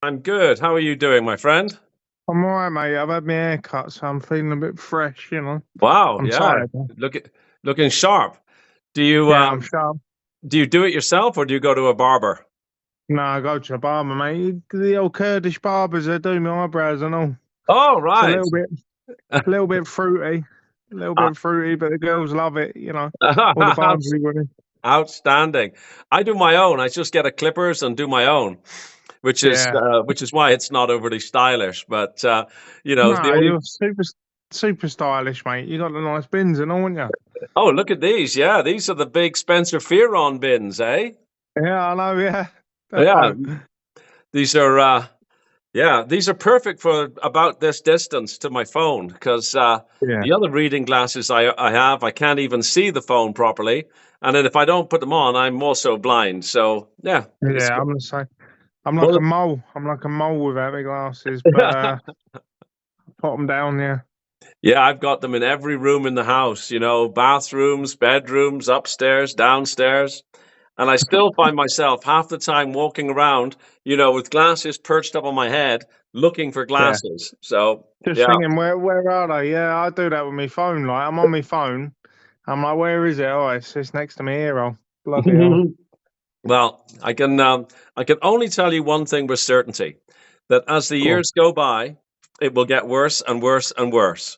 I'm good. How are you doing, my friend? I'm alright, mate. I've had my hair cut, so I'm feeling a bit fresh, you know. Wow, I'm yeah. tired. Look looking sharp. Do you Yeah, I'm sharp. do you do it yourself or do you go to a barber? No, I go to a barber, mate. The old Kurdish barbers, they do my eyebrows and all. Oh, It's a right. little bit fruity, Uh, but the girls love it, you know. All the Barnsley women. Outstanding. I do my own. I just get a clippers and do my own, Yeah. which is why it's not overly stylish. But the No, only you're super stylish, mate. You got the nice bins and all, haven't you? oh, look at these. Yeah, these are the big Spencer Fearon bins, eh? Yeah, I know. Yeah, Yeah, defo. these are Yeah, these are perfect for about this distance to my phone because Yeah, the other reading glasses I have, I can't even see the phone properly. And then if I don't put them on, I'm also blind. So, yeah, it's yeah. good. I'm the same. I'm like a Well, mole. I'm like a mole without my glasses, but put them down. Yeah. yeah, I've got them in every room in the house, bathrooms, bedrooms, upstairs, downstairs. And I still find myself half the time walking around, with glasses perched up on my head, looking for Yeah. glasses. So, Just yeah. thinking, where are they? Yeah, I do that with my phone. Like, I'm on my phone. I'm like, where is it? Oh, it's next to me here. Oh, bloody hell. Well, I can only tell you one thing with certainty, that as the Go on. years go by, it will get worse and worse and worse.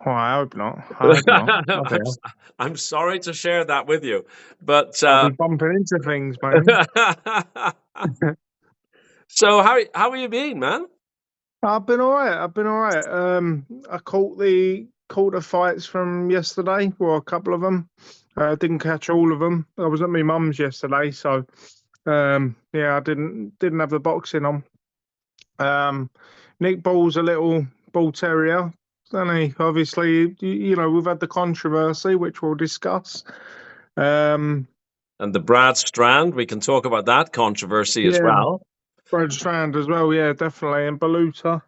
Oh, I hope not. I hope not. Bloody I'm hell. I'm sorry to share that with you, but I'll be bumping into things, mate. so how have you been, man? I've been all right. I've been all right. I caught the fights from yesterday. Well, a couple of them. Didn't catch all of them. I was at my mum's yesterday, so yeah, I didn't have the boxing on. Um, Nick Ball's a little bull terrier, isn't he? Obviously, you know, we've had the controversy, which we'll discuss. Um, And the Brad Strand, we can talk about that controversy as yeah, well. Brad Strand as well. Yeah, definitely, and Baluta.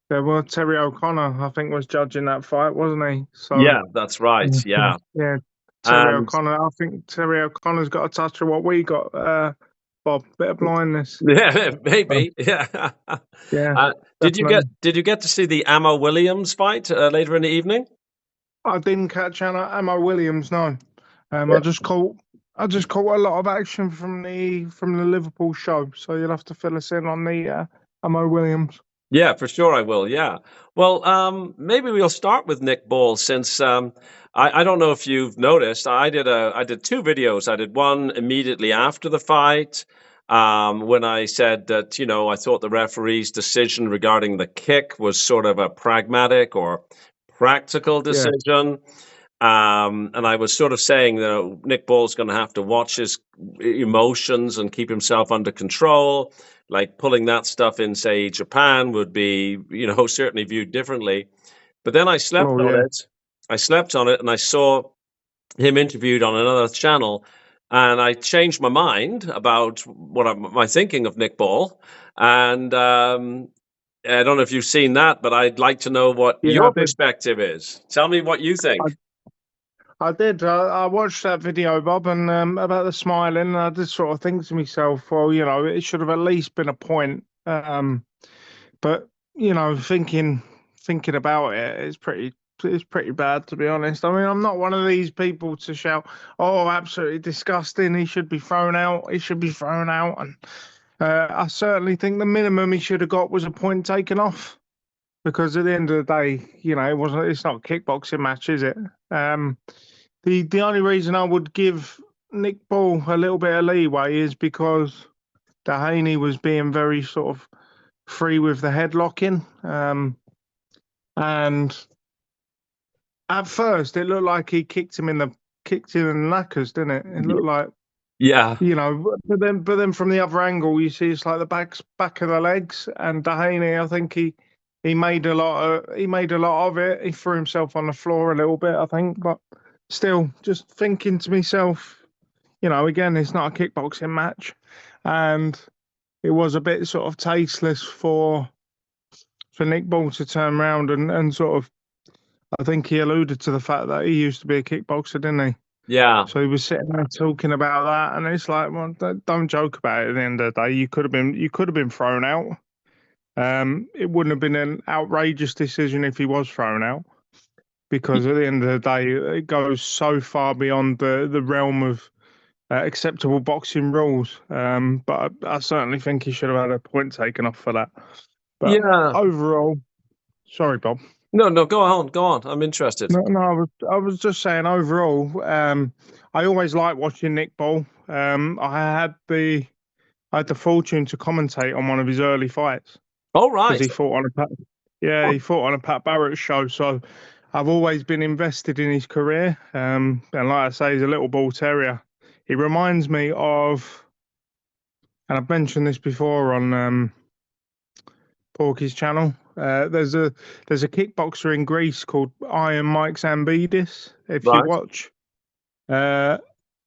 There were Terry O'Connor, I think, was judging that fight, wasn't he? So Yeah, that's right. Yeah, yeah, Terry and O'Connor. I think Terry O'Connor's got a touch of what we got. Bob, bit of blindness. yeah, So, maybe. Yeah. yeah, Did you get definitely. did you get to see the Ammo Williams fight later in the evening? I didn't catch Emma Williams. No, Yeah. I just caught a lot of action from the Liverpool show. So you'll have to fill us in on the Emma Williams. Yeah, for sure I will. Yeah. Well, maybe we'll start with Nick Ball since I don't know if you've noticed. I did two videos. I did one immediately after the fight, when I said that I thought the referee's decision regarding the kick was sort of a pragmatic or practical Yeah. decision. And I was sort of saying that Nick Ball's going to have to watch his emotions and keep himself under control. Like pulling that stuff in, say, Japan would be, certainly viewed differently. But then I slept Oh on yeah. it. I slept on it and I saw him interviewed on another channel. And I changed my mind about my thinking of Nick Ball. And I don't know if you've seen that, but I'd like to know what Yeah, I your did. perspective is. Tell me what you think. I did. I watched that video, Bob, and about the smiling. And I did sort of think to myself, well, you know, it should have at least been a point. But you know, thinking about it, it's pretty bad, to be honest. I mean, I'm not one of these people to shout, "Oh, absolutely disgusting! He should be thrown out. He should be thrown out." And I certainly think the minimum he should have got was a point taken off. Because at the end of the day, you know, it's not a kickboxing match, is it? Um, the only reason I would give Nick Ball a little bit of leeway is because Dehaney was being very sort of free with the headlocking. And at first it looked like he kicked him in the knackers, didn't it? It looked like, Yeah. you know, but then from the other angle you see it's like the back of the legs, and Dehaney, I think he made a lot of it. He threw himself on the floor a little bit, I think, but still, just thinking to myself, you know, again, it's not a kickboxing match, and it was a bit sort of tasteless for Nick Ball to turn around and sort of, I think he alluded to the fact that he used to be a kickboxer, didn't he? Yeah. So he was sitting there talking about that, and it's like, well, don't joke about it. At the end of the day, you could have been thrown out. It wouldn't have been an outrageous decision if he was thrown out, because at the end of the day, it goes so far beyond the realm of acceptable boxing rules. But I certainly think he should have had a point taken off for that. But Yeah. overall, sorry, Bob. No, no, go on, go on. I'm interested. No, no, I was just saying overall, I always like watching Nick Ball. I had the fortune to commentate on one of his early fights All because right. he fought on a Pat Barrett show. So I've always been invested in his career. And like I say, he's a little bull terrier. He reminds me of, and I've mentioned this before on Porky's channel. There's a kickboxer in Greece called Iron Mike Zambidis. If you Right. uh,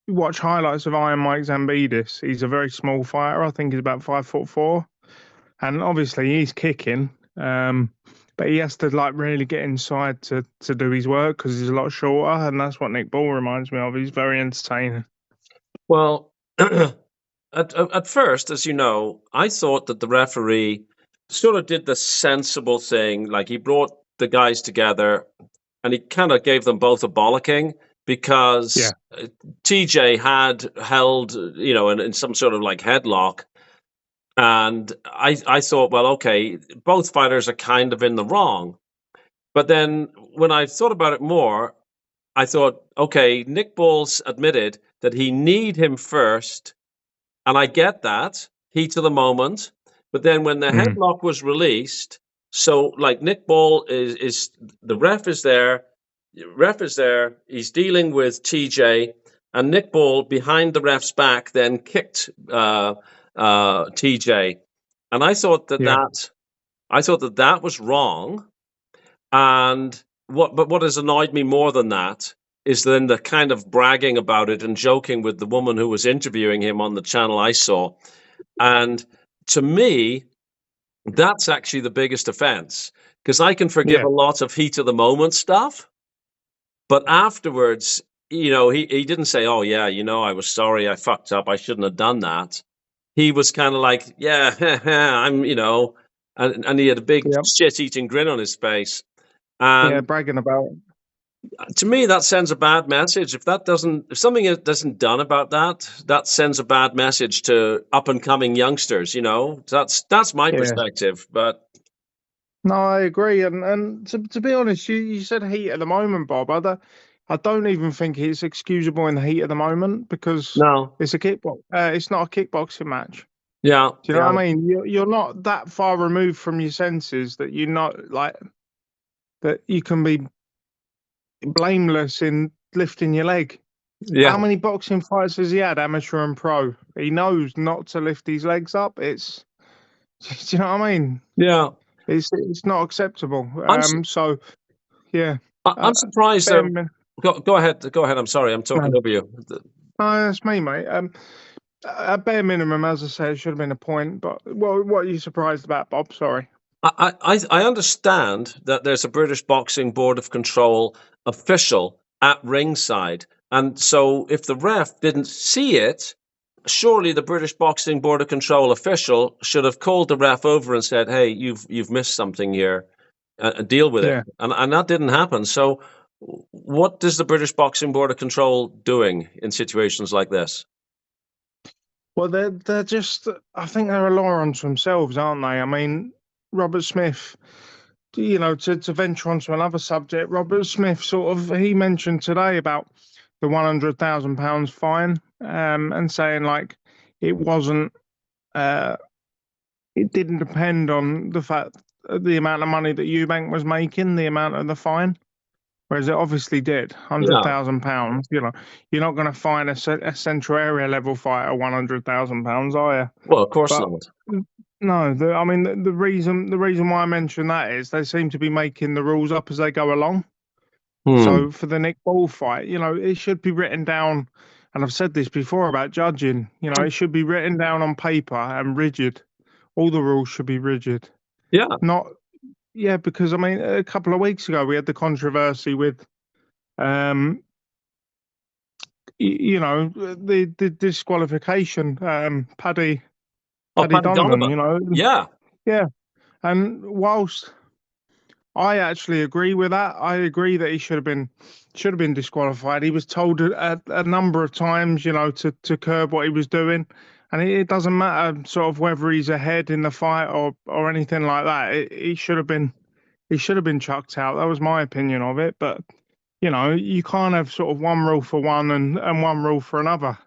watch highlights of Iron Mike Zambidis, he's a very small fighter. I think he's about 5'4", and obviously he's kicking. But he has to like really get inside to do his work because he's a lot shorter, and that's what Nick Ball reminds me of. He's very entertaining. Well, at first, as you know, I thought that the referee sort of did the sensible thing. Like he brought the guys together and he kind of gave them both a bollocking Yeah, because TJ had held, in some sort of like headlock. And I thought, well, okay, both fighters are kind of in the wrong. But then when I thought about it more, I thought, okay, Nick Ball's admitted that he need him first, and I get that, heat of the moment. But then when the mm, headlock was released, so like Nick Ball is the ref is there, he's dealing with TJ, and Nick Ball behind the ref's back then kicked TJ, and yeah, I thought that that was wrong. And what has annoyed me more than that is then the kind of bragging about it and joking with the woman who was interviewing him on the channel I saw. And to me, that's actually the biggest offense because I can forgive yeah, a lot of heat of the moment stuff, but afterwards, he didn't say, "Oh yeah, I was sorry, I fucked up, I shouldn't have done that." He was kind of like, "Yeah, I'm," and he had a big yeah, shit-eating grin on his face. yeah. And Bragging about it. to me, that sends a bad message. If something isn't done about that, that sends a bad message to up and coming youngsters. That's my Yeah. perspective. But No, I agree. And to be honest, you said heat at the moment, Bob. I don't even think it's excusable in the heat of the moment because no, it's not a kickboxing match. yeah, Do you know yeah, what I mean? You're not that far removed from your senses that you know like that you can be blameless in lifting your leg. yeah, How many boxing fights has he had, amateur and pro? He knows not to lift his legs up. It's do you know what I mean? yeah. It's not acceptable. I'm su- So yeah. I'm Uh, surprised. Ben, Go ahead. Go ahead. I'm sorry. I'm talking no, over you. that's me, mate. At bare minimum, as I say, it should have been a point. But what are you surprised about, Bob? Sorry. I understand that there's a British Boxing Board of Control official at ringside, and so if the ref didn't see it, surely the British Boxing Board of Control official should have called the ref over and said, "Hey, you've missed something here. Deal with it." Yeah. And that didn't happen. So, what is the British Boxing Board of Control doing in situations like this? Well, they're just. I think they're a law unto themselves, aren't they? I mean, Robert Smith. To venture onto another subject, Robert Smith he mentioned today about the £100,000 fine, and saying like it wasn't. Uh, it didn't depend on the amount of money that Eubank was making, the amount of the fine. Whereas it obviously did, hundred Yeah. thousand pounds. You're not going to fine a central area level fighter £100,000, are you? Well, of course But not. no, I mean the reason why I mention that is they seem to be making the rules up as they go along. Hmm. So for the Nick Ball fight, it should be written down. And I've said this before about judging. It should be written down on paper and rigid. All the rules should be rigid. Yeah. Not Yeah, because I mean, a couple of weeks ago we had the controversy with um you know, the disqualification, Oh, Paddy Paddy Donovan, Donovan. you know, Yeah, yeah. And whilst I actually agree with that, I agree that he should have been disqualified. He was told a number of times, you know, to curb what he was doing, and it doesn't matter sort of whether he's ahead in the fight or anything like that. He should have been chucked out. That was my opinion of it. But you know, you can't have sort of one rule for one and one rule for another.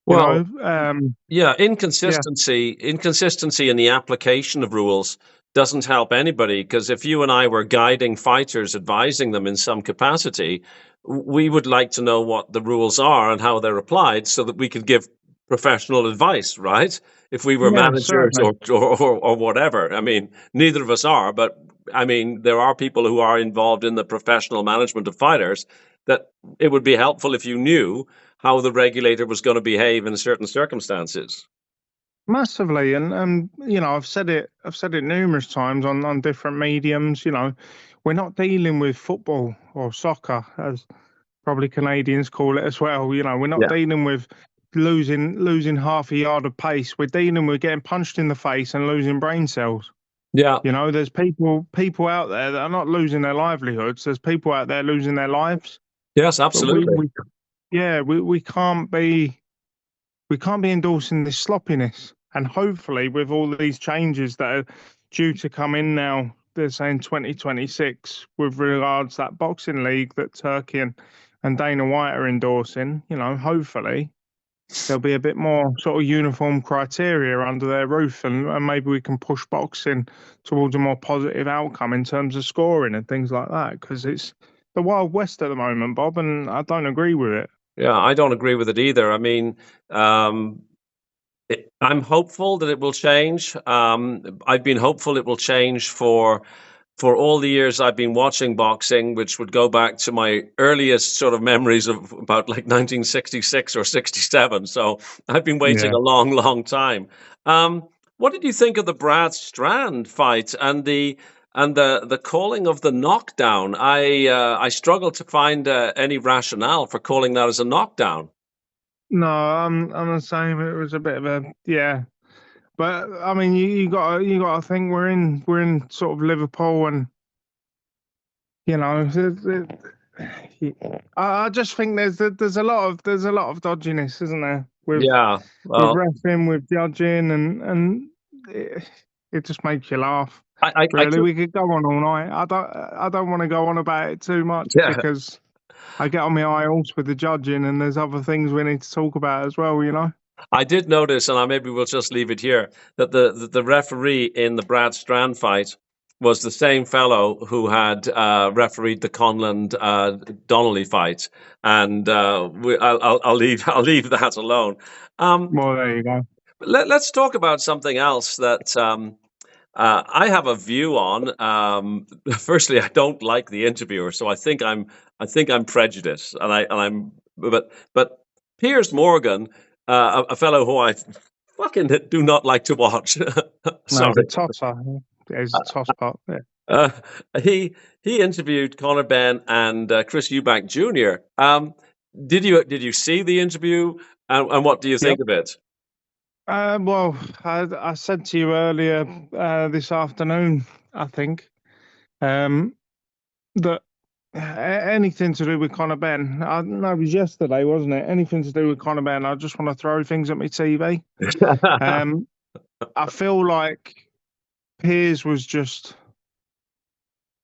You well, know, yeah, yeah, inconsistency in the application of rules doesn't help anybody, because if you and I were guiding fighters, advising them in some capacity, we would like to know what the rules are and how they're applied so that we could give professional advice, right? If we were yeah, managers certainly. or whatever. I mean, neither of us are, but I mean, there are people who are involved in the professional management of fighters that it would be helpful if you knew how the regulator was going to behave in certain circumstances. Massively, and you know, I've said it numerous times on different mediums. You know, we're not dealing with football or soccer, as probably Canadians call it as well. You know, we're not Yeah. dealing with losing half a yard of pace. We're dealing with getting punched in the face and losing brain cells. Yeah. You know, there's people out there that are not losing their livelihoods. There's people out there losing their lives. Yes, But absolutely. we can't be endorsing this sloppiness. And hopefully, with all these changes that are due to come in now, they're saying 2026 with regards to that boxing league that Turkey and Dana White are endorsing. You know, hopefully there'll be a bit more sort of uniform criteria under their roof, and maybe we can push boxing towards a more positive outcome in terms of scoring and things like that. Because it's the Wild West at the moment, Bob, and I don't agree with it. Yeah, I don't agree with it either. I mean, um, I'm hopeful that it will change. I've been hopeful it will change for all the years I've been watching boxing, which would go back to my earliest sort of memories of about like 1966 or 67. So I've been waiting Yeah. a long, long time. Um, what did you think of the Brad Strand fight and the calling of the knockdown? I struggled to find any rationale for calling that as a knockdown. No, I'm the same. It was a bit of a yeah, but I mean, you got to think we're in sort of Liverpool, and you know, I just think there's a lot of dodginess, isn't there, Yeah, with well, refereeing, with judging, and it just makes you laugh. I Really, took we could go on all night. I don't want to go on about it too much yeah. because I get on my high horse with the judging, and there's other things we need to talk about as well. You know. I did notice, and maybe we'll just leave it here, that the referee in the Brad Strand fight was the same fellow who had refereed the Conland Donnelly fight, and I'll leave I'll leave that alone. Um, Well, there you go. let's talk about something else that I have a view on. Firstly, I don't like the interviewer, so I think I'm prejudiced, and I'm but Piers Morgan, a fellow who I fucking do not like to watch. No, he's a Sorry, tosser. Yeah, he's a toss pot. Yeah. uh, he he interviewed Conor Benn and Chris Eubank Jr. Did you see the interview, and what do you think Yep. of it? Well, I said to you earlier this afternoon, I think, um, that anything to do with Conor Benn, no, it was yesterday, wasn't it? Anything to do with Conor Benn, I just want to throw things at my TV. Um, I feel like Piers was just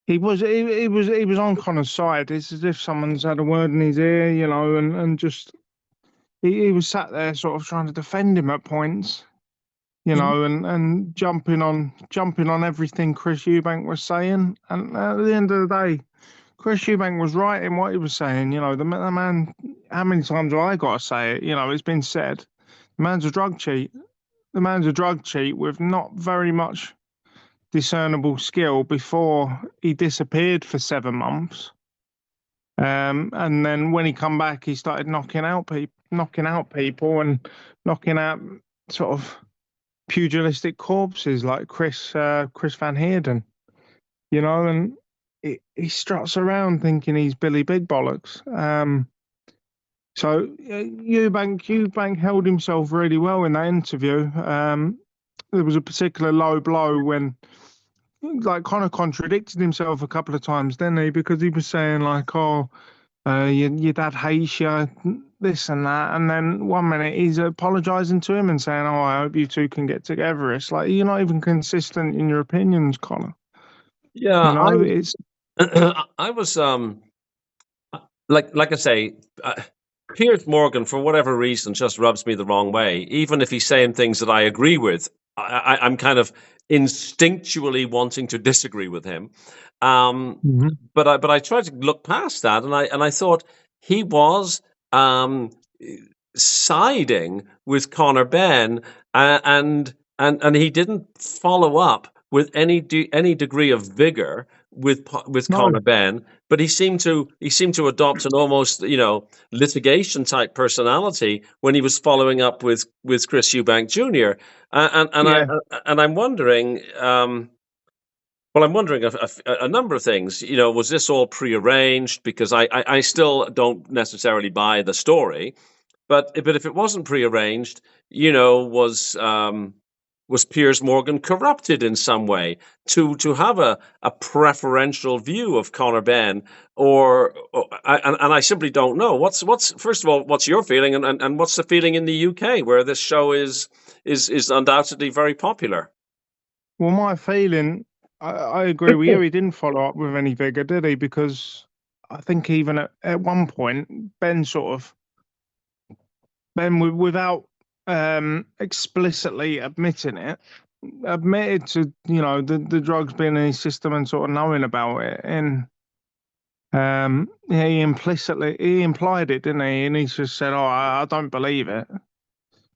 he was on Conor's side. It's as if someone's had a word in his ear, you know, and just he was sat there sort of trying to defend him at points, you know, and jumping on everything Chris Eubank was saying. And at the end of the day, Chris Eubank was right in what he was saying. You know, the man. How many times have I got to say it? You know, it's been said. The man's a drug cheat. The man's a drug cheat with not very much discernible skill before he disappeared for 7 months. And then when he come back, he started knocking out people, and knocking out sort of pugilistic corpses like Chris Van Heerden, you know, and he struts around thinking he's Billy Big Bollocks. So Eubank held himself really well in that interview. There was a particular low blow when, like, kind of contradicted himself a couple of times, didn't he? Because he was saying like, "Oh, your dad hates you, this and that," and then one minute he's apologising to him and saying, "Oh, I hope you two can get together." It's like you're not even consistent in your opinions, Connor. Yeah, You know, it's I was like I say, Piers Morgan, for whatever reason, just rubs me the wrong way. Even if he's saying things that I agree with, I'm kind of instinctually wanting to disagree with him. Um, Mhm. but I tried to look past that, and I thought he was um, siding with Conor Benn, and he didn't follow up with any degree of vigor with No, Conor Benn, but he seemed to adopt an almost litigation type personality when he was following up with Chris Eubank Jr. yeah. And I'm wondering. Well, I'm wondering a number of things. Was this all prearranged? Because I still don't necessarily buy the story. But if it wasn't prearranged, was Piers Morgan corrupted in some way to have a preferential view of Conor Benn, and I simply don't know. What's first of all, what's your feeling, and what's the feeling in the UK where this show is undoubtedly very popular? Well, my feeling, I agree with you. He didn't follow up with any vigor, did he? Because I think even at one point, without explicitly admitting it, admitted to the drugs being in his system and sort of knowing about it, and yeah, he implied it, didn't he? And he just said, "Oh, I don't believe it.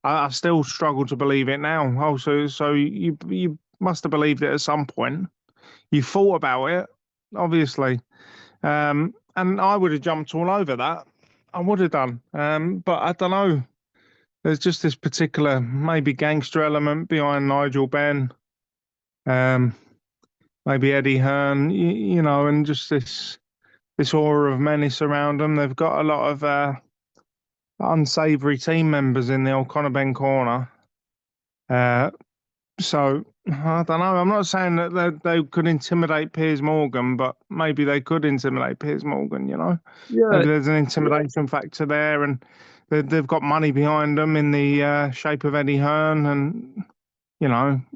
I still struggle to believe it now." Oh, so you must have believed it at some point. You thought about it, obviously. And I would have jumped all over that. I would have done. But I don't know. There's just this particular maybe gangster element behind Nigel Benn, um, maybe Eddie Hearn, and just this aura of menace around them. They've got a lot of unsavoury team members in the old Conor Ben corner. Uh, So I don't know. I'm not saying that they could intimidate Piers Morgan, but maybe they could intimidate Piers Morgan. Yeah, Maybe there's an intimidation factor there, and they've got money behind them in the shape of Eddie Hearn, and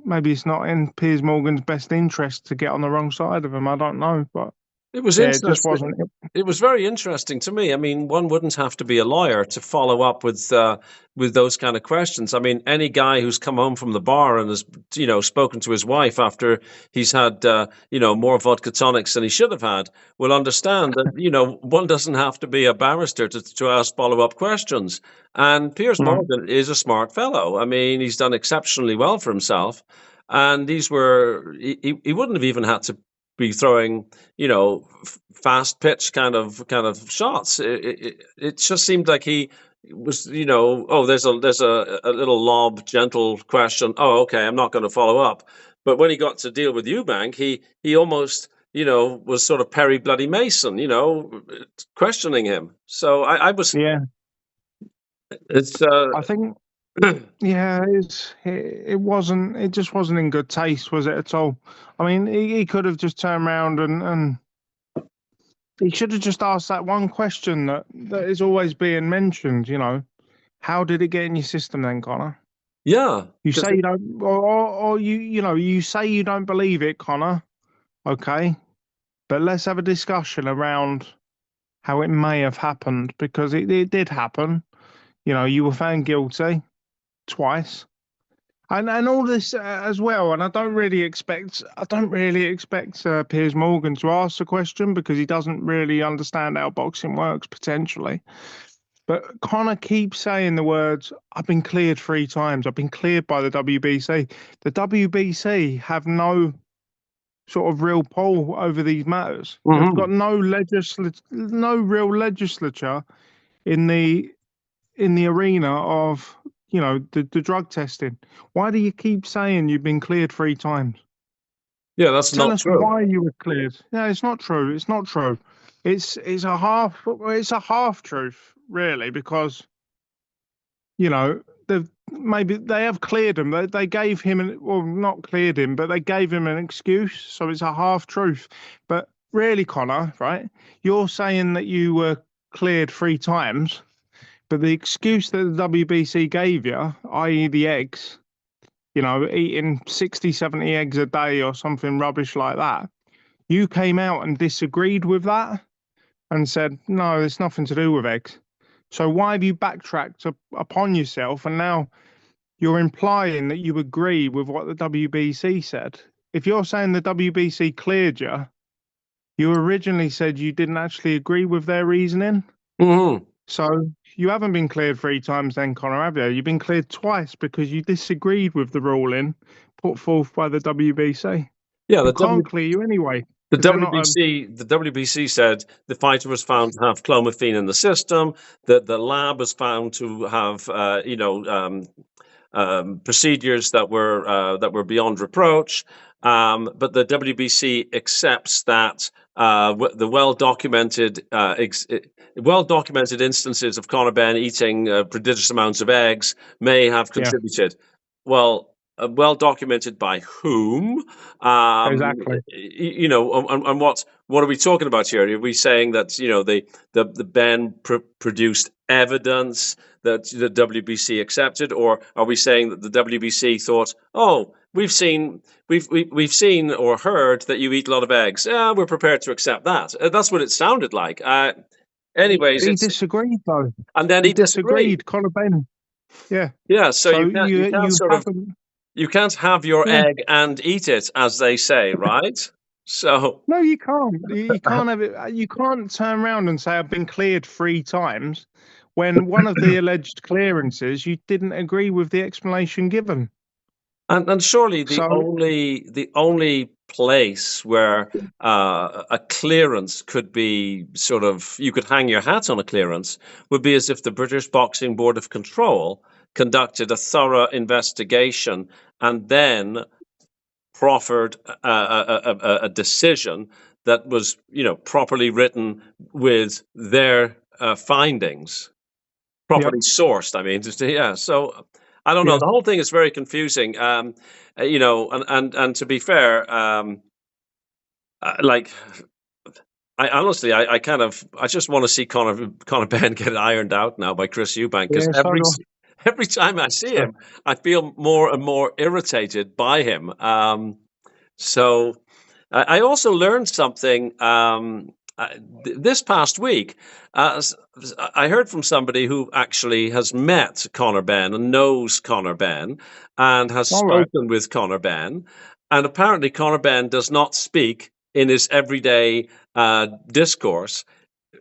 maybe it's not in Piers Morgan's best interest to get on the wrong side of him. I don't know, but it was yeah, it just interesting. wasn't. It was very interesting to me. I mean, one wouldn't have to be a lawyer to follow up with those kind of questions. I mean, any guy who's come home from the bar and has spoken to his wife after he's had more vodka tonics than he should have had will understand that one doesn't have to be a barrister to ask follow up questions. And Piers No. Morgan is a smart fellow. I mean, he's done exceptionally well for himself, and he wouldn't have even had to be throwing fast pitch kind of shots. It just seemed like he was, oh, there's a little lob, gentle question. Oh, okay, I'm not going to follow up. But when he got to deal with Eubank, he almost, was sort of Perry Bloody Mason, questioning him. So Yeah, it's, I think. Yeah, it just wasn't in good taste, was it at all? I mean, he could have just turned around and he should have just asked that one question that is always being mentioned. How did it get in your system then, Connor? yeah, You because say you don't, or you say you don't believe it, Connor. Okay, but let's have a discussion around how it may have happened because it did happen. You were found guilty twice. And all this as well, and I don't really expect Piers Morgan to ask the question because he doesn't really understand how boxing works potentially. But Connor keeps saying the words, "I've been cleared 3 times. I've been cleared by the WBC." The WBC have no sort of real pull over these matters. They've got Mhm. no real legislature in the arena of the drug testing. Why do you keep saying you've been cleared 3 times? Yeah, that's Tell not us true. why you were cleared. No, it's not true. It's not true. It's a half truth, really, because they've maybe they have cleared him. They gave him well, not cleared him, but they gave him an excuse. So it's a half truth. But really, Connor, right? You're saying that you were cleared 3 times, but the excuse that the WBC gave you, i.e., the eggs, eating 60, 70 eggs a day or something rubbish like that, you came out and disagreed with that and said, no, there's nothing to do with eggs. So why have you backtracked upon yourself and now you're implying that you agree with what the WBC said? If you're saying the WBC cleared you, you originally said you didn't actually agree with their reasoning. Hmm. So you haven't been cleared 3 times then, Conor, have you? You've been cleared twice because you disagreed with the ruling put forth by the WBC. Yeah, Who can't clear you anyway because they're not a The WBC said the fighter was found to have clomiphene in the system. That the lab was found to have, procedures that were beyond reproach. But the WBC accepts that the well documented instances of Conor Benn eating prodigious amounts of eggs may have yeah, contributed. Well. Well documented by whom? exactly. And what are we talking about here? Are we saying that the Ben produced evidence that the WBC accepted, or are we saying that the WBC thought, oh, we've seen or heard that you eat a lot of eggs. Yeah, we're prepared to accept that. That's what it sounded like. Anyways, He it's disagreed though. and then He he disagreed. disagreed, Conor Benn. Yeah. Yeah, so So you you can't you sort of haven't. you can't have your Yeah. egg and eat it, as they say, right? So No, you can't. You can't have it. You can't turn around and say I've been cleared 3 times, when one of the alleged clearances you didn't agree with the explanation given. and surely So the only place where a clearance could be sort of you could hang your hat on a clearance would be as if the British Boxing Board of Control conducted a thorough investigation and then proffered a decision that was properly written with their findings, yep, properly sourced. I mean, just yeah. So I don't know. yeah, The whole thing is very confusing. And to be fair, like I honestly, I kind of, I just want to see Conor Benn get ironed out now by Chris Eubank because yeah. So do every time I see I. him, I feel more and more irritated by him. So I also learned something this past week. I heard from somebody who actually has met Conor Benn and knows Conor Benn and has All right. spoken with Conor Benn. And apparently, Conor Benn does not speak in his everyday discourse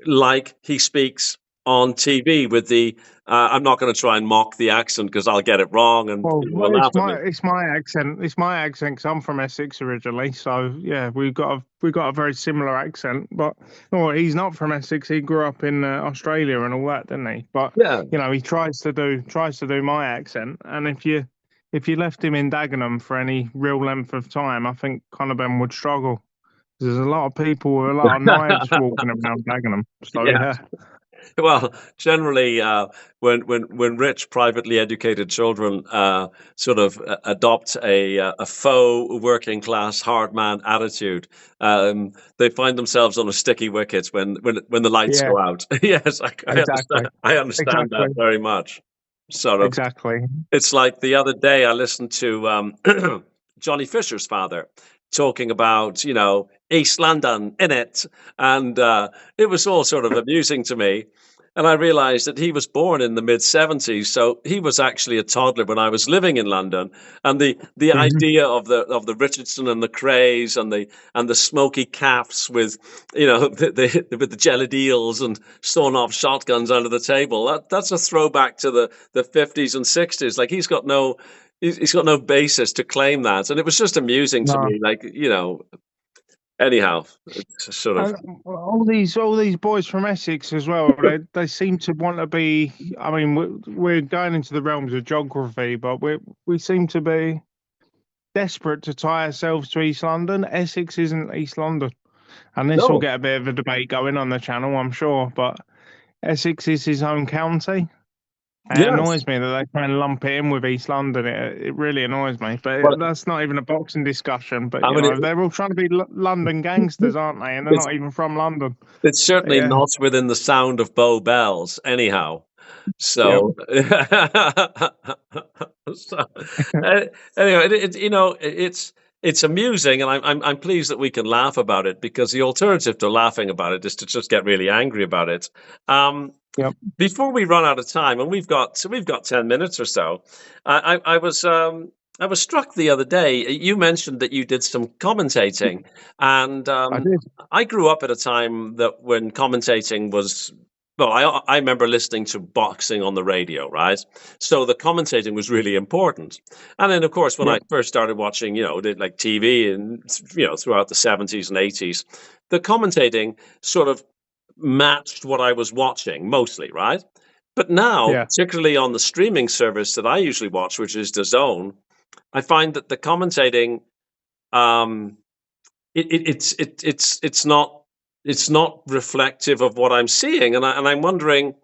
like he speaks on TV with the. I'm not going to try and mock the accent because I'll get it wrong and Well, people will laugh at me. it's my accent. It's my accent because I'm from Essex originally. So yeah, we got a very similar accent. But well, he's not from Essex. He grew up in Australia and all that, didn't he? But Yeah. he tries to do my accent. And if you left him in Dagenham for any real length of time, I think Conor Ben would struggle. There's a lot of people with a lot of knives walking around Dagenham. So Yeah. yeah, Well, generally, when rich, privately educated children sort of adopt a faux working class hard man attitude, they find themselves on a sticky wicket when the lights yeah, go out. Yes, I understand. exactly, I understand exactly, that very much. Sort of. exactly. It's like the other day I listened to Johnny Fisher's father talking about, East London in it. And it was all sort of amusing to me. And I realized that he was born in the mid 70s. So he was actually a toddler when I was living in London. And the Mhm. idea of the Richardson and the Crays and the smoky calves with, with the jellied eels and sawn off shotguns under the table. That's a throwback to the 50s and 60s. Like he's got no basis to claim that. And it was just amusing to No. me. Like, anyhow, it's sort of, And all these boys from Essex as well. They seem to want to be. I mean, we're going into the realms of geography, but we seem to be. desperate to tie ourselves to East London. Essex isn't East London, and this will No. get a bit of a debate going on the channel, I'm sure. But Essex is his own county. It Yes. annoys me that they try and lump it in with East London. It really annoys me. But That's not even a boxing discussion. But I mean, they're all trying to be London gangsters, aren't they? And they're it's not even from London. it's But certainly yeah, not within the sound of Bow Bells, anyhow. yep, So, so anyway, it's amusing, and I'm pleased that we can laugh about it because the alternative to laughing about it is to just get really angry about it. Um, yep, Before we run out of time, and we've got 10 minutes or so, I was struck the other day. You mentioned that you did some commentating, and I did. I grew up at a time that when commentating was. Well, I remember listening to boxing on the radio, right? So the commentating was really important. And then, of course, when I Yep, first started watching, like TV and throughout the 70s and 80s, the commentating sort of matched what I was watching mostly, right? But now, yeah. particularly on the streaming service that I usually watch, which is DAZN, I find that the commentating, um, it's not reflective of what I'm seeing, and I'm wondering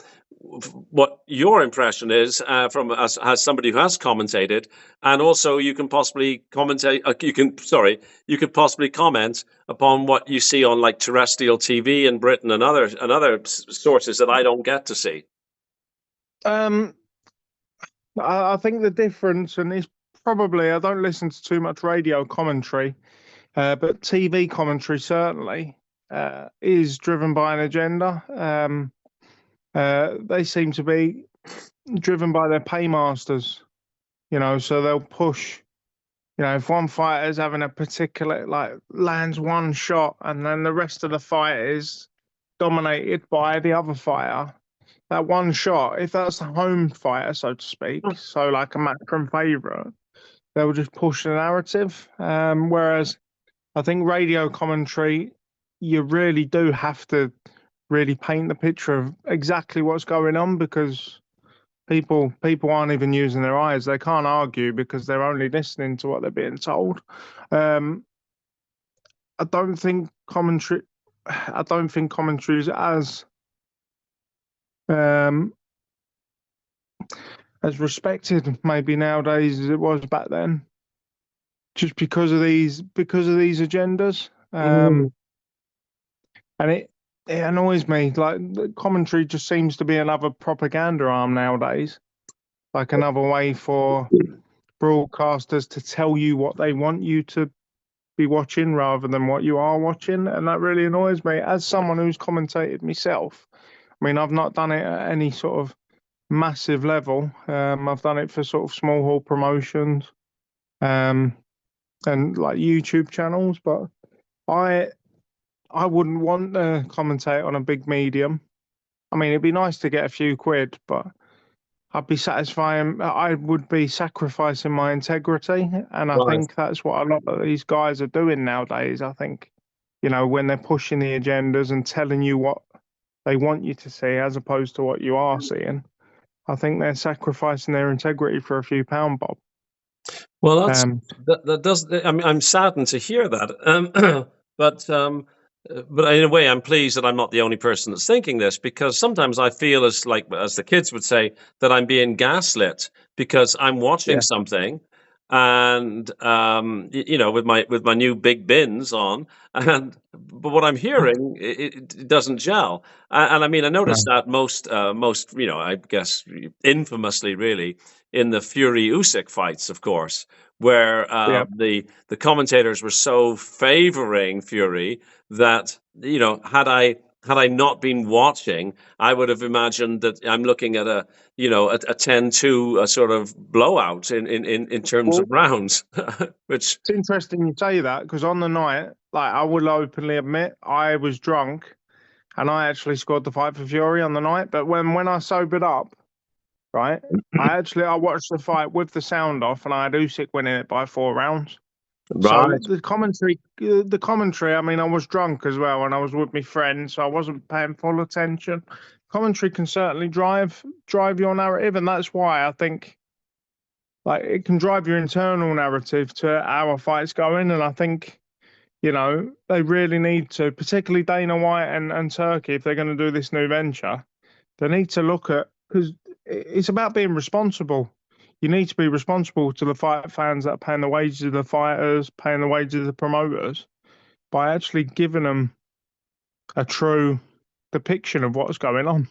what your impression is from as somebody who has commentated, and also you can possibly commentate. You could possibly comment upon what you see on like terrestrial TV in Britain and other sources that I don't get to see. Um, I think the difference, and it's probably I don't listen to too much radio commentary, but TV commentary certainly is driven by an agenda. They seem to be driven by their paymasters, so they'll push. If one fighter's having a particular like lands one shot, and then the rest of the fight is dominated by the other fighter, that one shot, if that's the home fighter, so to speak, so like a matchroom favourite, they'll just push the narrative. Whereas I think radio commentary, you really do have to really paint the picture of exactly what's going on because people aren't even using their eyes. They can't argue because they're only listening to what they're being told. Um, I don't think commentary. I don't think commentary is um, as respected maybe nowadays as it was back then, just because of these agendas. Mhm. And it annoys me. Like the commentary just seems to be another propaganda arm nowadays, like another way for broadcasters to tell you what they want you to be watching rather than what you are watching, and that really annoys me. As someone who's commentated myself, I mean, I've not done it at any sort of massive level. I've done it for sort of small hall promotions, um, and like YouTube channels, but I I wouldn't want to commentate on a big medium. I mean, it'd be nice to get a few quid, but I'd be satisfying. I would be sacrificing my integrity, and I Right. think that's what a lot of these guys are doing nowadays. I think, when they're pushing the agendas and telling you what they want you to see as opposed to what you are seeing, I think they're sacrificing their integrity for a few pound bob. Well, Um, that does. I mean, I'm saddened to hear that. But in a way, I'm pleased that I'm not the only person that's thinking this because sometimes I feel as the kids would say, that I'm being gaslit because I'm watching yeah, something, and with my new big bins on, and but what I'm hearing it doesn't gel. And I mean, I no, noticed that most I guess infamously, really, in the Fury Usyk fights, of course, where yeah. the commentators were so favoring Fury that had I not been watching, I would have imagined that I'm looking at a 10-2 a sort of blowout in terms of Well, rounds, which it's interesting you say that because on the night, like I will openly admit, I was drunk and I actually scored the fight for Fury on the night. But when I sobered up, right, I watched the fight with the sound off, and I had Usyk winning it by 4 rounds. So right. the commentary. I mean, I was drunk as well, and I was with my friends, so I wasn't paying full attention. Commentary can certainly drive your narrative, and that's why I think like it can drive your internal narrative to how a fight's going. And I think, they really need to, particularly Dana White and Turkey, if they're going to do this new venture, they need to look at, because it's about being responsible. You need to be responsible to the fight fans that are paying the wages of the fighters, paying the wages of the promoters, by actually giving them a true depiction of what's going on.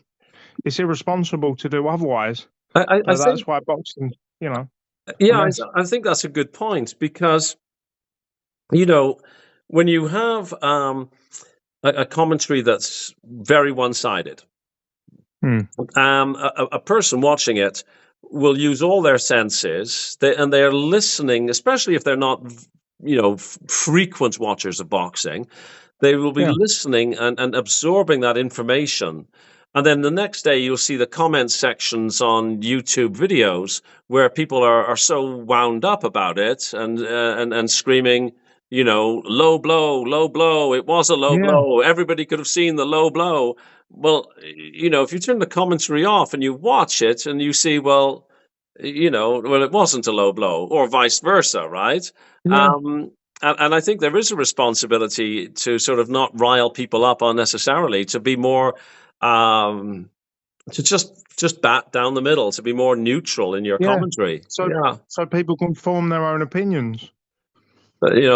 It's irresponsible to do otherwise. I So think, that's why boxing, a yeah, mess. I think that's a good point because, you know, when you have a commentary that's very one-sided, Hmm. a person watching it will use all their senses, and they're listening, especially if they're not, frequent watchers of boxing. They will be Yeah. listening and absorbing that information. And then the next day, you'll see the comment sections on YouTube videos where people are so wound up about it and screaming, low blow, low blow. It was a low Yeah. blow. Everybody could have seen the low blow. Well, if you turn the commentary off and you watch it and you see, well, it wasn't a low blow, or vice versa, right? Yeah. Um, and I think there is a responsibility to sort of not rile people up unnecessarily, to be more, to just bat down the middle, to be more neutral in your Yeah. commentary. So Yeah. so people can form their own opinions. But, You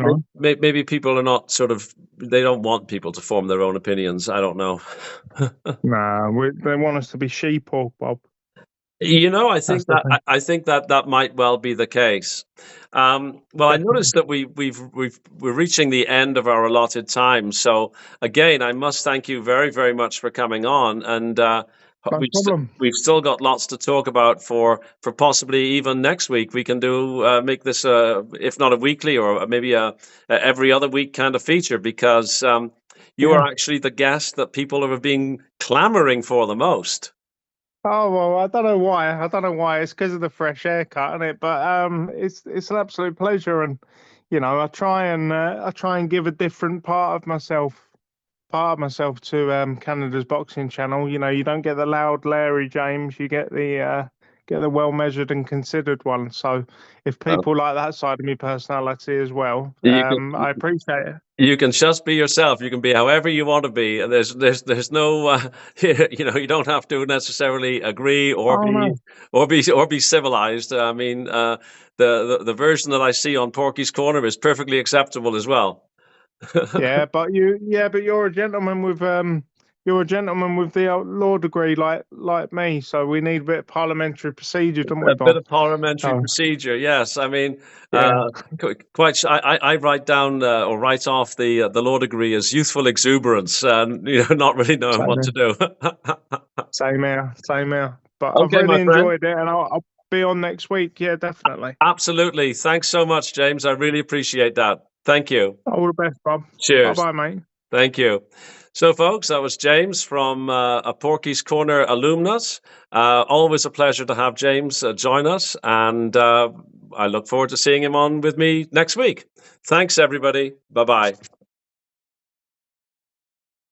know. maybe people are not they don't want people to form their own opinions. I don't know. Nah, they want us to be sheeple, Bob. I That's think the that thing. that might well be the case. Well, I Definitely. noticed that we're reaching the end of our allotted time. So again, I must thank you very, very much for coming on, and No problem. we've still got lots to talk about for possibly even next week. We can do make this if not a weekly or maybe a every other week kind of feature, because you Yeah. are actually the guest that people have been clamoring for the most. Oh well, I don't know why. I don't know why. It's because of the fresh haircut, isn't it? But it's an absolute pleasure, and I try and give a different part of myself to Canada's boxing channel. You don't get the loud Larry James. You get the well measured and considered one. So if people like that side of me personality as well, You I appreciate it. You can just be yourself. You can be however you want to be, and there's no you don't have to necessarily agree Oh no. or be civilized. I mean, the version that I see on Porky's Corner is perfectly acceptable as well. But you're a gentleman with the law degree like me. So we need a bit of parliamentary procedure, don't we, A bit Bob? of parliamentary So procedure, yes. I mean, yeah, quite. I write down or write off the law degree as youthful exuberance, and not really knowing same what to here, do. same here, same here. But I've Okay, my really friend. enjoyed it, and I'll be on next week. Yeah, definitely. Absolutely. Thanks so much, James. I really appreciate that. Thank you. All the best, Bob. Bye Cheers. bye, mate. Thank you. So, folks, that was James from a Porky's Corner alumnus. Always a pleasure to have James join us, and I look forward to seeing him on with me next week. Thanks, everybody. Bye bye.